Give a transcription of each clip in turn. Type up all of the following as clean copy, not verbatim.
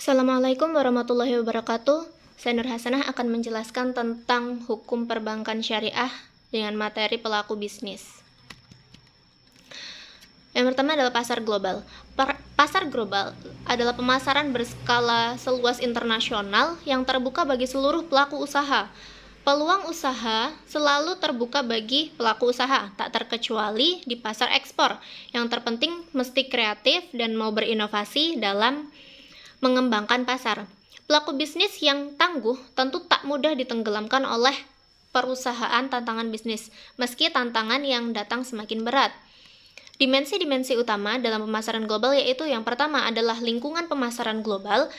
Assalamualaikum warahmatullahi wabarakatuh. Saya Nur Hasanah akan menjelaskan tentang hukum perbankan syariah dengan materi pelaku bisnis. Yang pertama adalah pasar global. Pasar global adalah pemasaran berskala seluas internasional yang terbuka bagi seluruh pelaku usaha. Peluang usaha selalu terbuka bagi pelaku usaha, tak terkecuali di pasar ekspor. Yang terpenting mesti kreatif dan mau berinovasi dalam mengembangkan pasar. Pelaku bisnis yang tangguh tentu tak mudah ditenggelamkan oleh perusahaan tantangan bisnis, meski tantangan yang datang semakin berat. Dimensi-dimensi utama dalam pemasaran global yaitu yang pertama adalah lingkungan pemasaran global,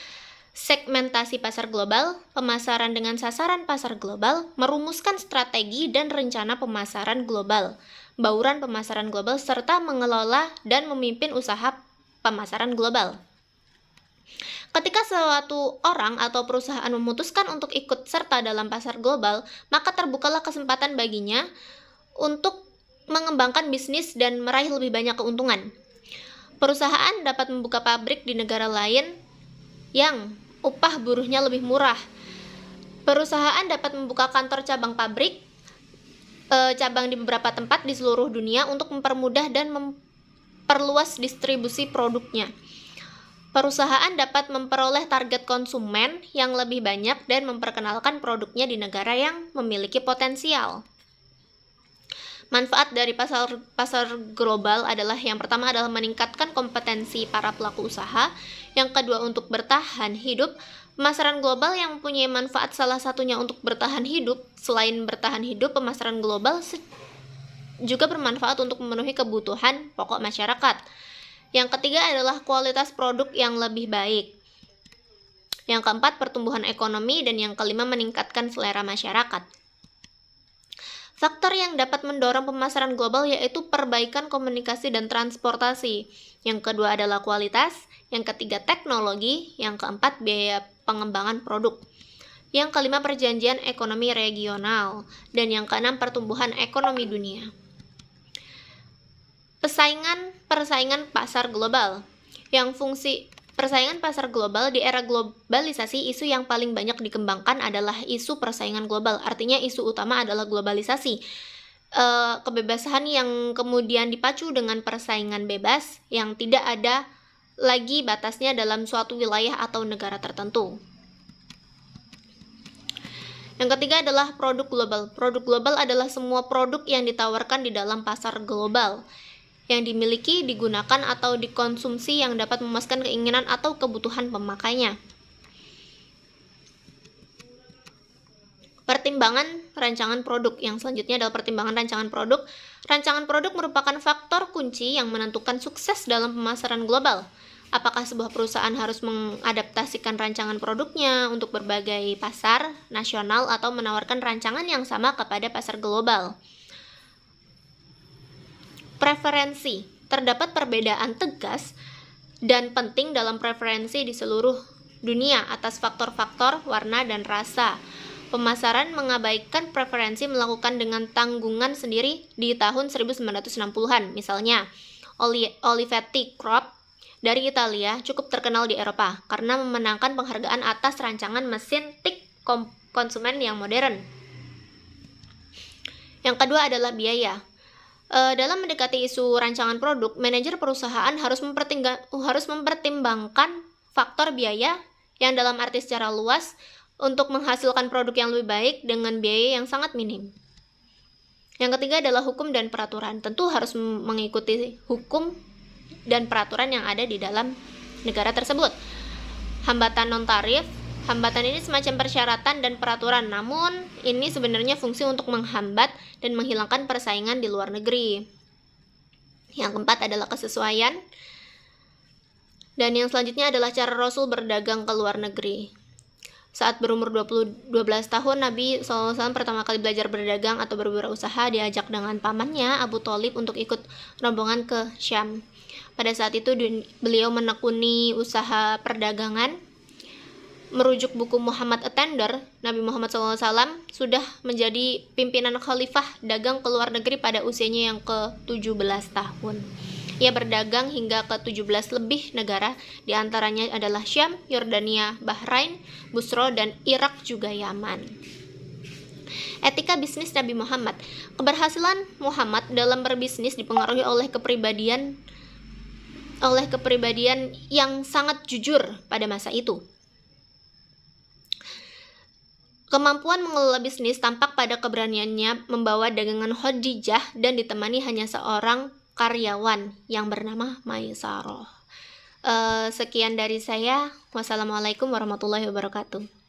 segmentasi pasar global, pemasaran dengan sasaran pasar global, merumuskan strategi dan rencana pemasaran global, bauran pemasaran global, serta mengelola dan memimpin usaha pemasaran global. Ketika suatu orang atau perusahaan memutuskan untuk ikut serta dalam pasar global, maka terbukalah kesempatan baginya untuk mengembangkan bisnis dan meraih lebih banyak keuntungan. Perusahaan dapat membuka pabrik di negara lain yang upah buruhnya lebih murah. Perusahaan dapat membuka kantor cabang pabrik, cabang di beberapa tempat di seluruh dunia untuk mempermudah dan memperluas distribusi produknya. Perusahaan dapat memperoleh target konsumen yang lebih banyak dan memperkenalkan produknya di negara yang memiliki potensial. Manfaat dari pasar global adalah yang pertama adalah meningkatkan kompetensi para pelaku usaha, yang kedua untuk bertahan hidup. Pemasaran global yang mempunyai manfaat salah satunya untuk bertahan hidup. Selain bertahan hidup, pemasaran global juga bermanfaat untuk memenuhi kebutuhan pokok masyarakat. Yang ketiga adalah kualitas produk yang lebih baik. Yang keempat, pertumbuhan ekonomi. Dan yang kelima, meningkatkan selera masyarakat. Faktor yang dapat mendorong pemasaran global yaitu perbaikan komunikasi dan transportasi. Yang kedua adalah kualitas. Yang ketiga, teknologi. Yang keempat, biaya pengembangan produk. Yang kelima, perjanjian ekonomi regional. Dan yang keenam, pertumbuhan ekonomi dunia. Persaingan pasar global. Yang fungsi persaingan pasar global di era globalisasi, isu yang paling banyak dikembangkan adalah isu persaingan global. Artinya isu utama adalah globalisasi. Kebebasan yang kemudian dipacu dengan persaingan bebas yang tidak ada lagi batasnya dalam suatu wilayah atau negara tertentu. Yang ketiga adalah produk global. Produk global adalah semua produk yang ditawarkan di dalam pasar global, yang dimiliki, digunakan, atau dikonsumsi yang dapat memuaskan keinginan atau kebutuhan pemakainya. Pertimbangan rancangan produk. Yang selanjutnya adalah pertimbangan rancangan produk. Rancangan produk merupakan faktor kunci yang menentukan sukses dalam pemasaran global. Apakah sebuah perusahaan harus mengadaptasikan rancangan produknya untuk berbagai pasar nasional atau menawarkan rancangan yang sama kepada pasar global? Preferensi. Terdapat perbedaan tegas dan penting dalam preferensi di seluruh dunia atas faktor-faktor warna dan rasa. Pemasaran mengabaikan preferensi melakukan dengan tanggungan sendiri di tahun 1960-an. Misalnya, Olivetti Crop dari Italia cukup terkenal di Eropa karena memenangkan penghargaan atas rancangan mesin tik konsumen yang modern. Yang kedua adalah biaya. Dalam mendekati isu rancangan produk, manajer perusahaan harus mempertimbangkan faktor biaya yang dalam arti secara luas untuk menghasilkan produk yang lebih baik dengan biaya yang sangat minim. Yang ketiga adalah hukum dan peraturan. Tentu harus mengikuti hukum dan peraturan yang ada di dalam negara tersebut. Hambatan non-tarif. Hambatan ini semacam persyaratan dan peraturan, namun ini sebenarnya fungsi untuk menghambat dan menghilangkan persaingan di luar negeri. Yang keempat adalah kesesuaian. Dan yang selanjutnya adalah cara Rasul berdagang ke luar negeri. Saat berumur 12 tahun, Nabi SAW pertama kali belajar berdagang atau berwirausaha, diajak dengan pamannya Abu Thalib untuk ikut rombongan ke Syam. Pada saat itu beliau menekuni usaha perdagangan. Merujuk buku Muhammad Attender, Nabi Muhammad SAW sudah menjadi pimpinan khalifah dagang ke luar negeri pada usianya yang ke-17 tahun. Ia berdagang hingga ke 17 lebih negara, diantaranya adalah Syam, Yordania, Bahrain, Busro, dan Irak juga Yaman. Etika bisnis Nabi Muhammad. Keberhasilan Muhammad dalam berbisnis dipengaruhi oleh kepribadian yang sangat jujur pada masa itu. Kemampuan mengelola bisnis tampak pada keberaniannya membawa dagangan Khadijah dan ditemani hanya seorang karyawan yang bernama Maisarah. Sekian dari saya. Wassalamualaikum warahmatullahi wabarakatuh.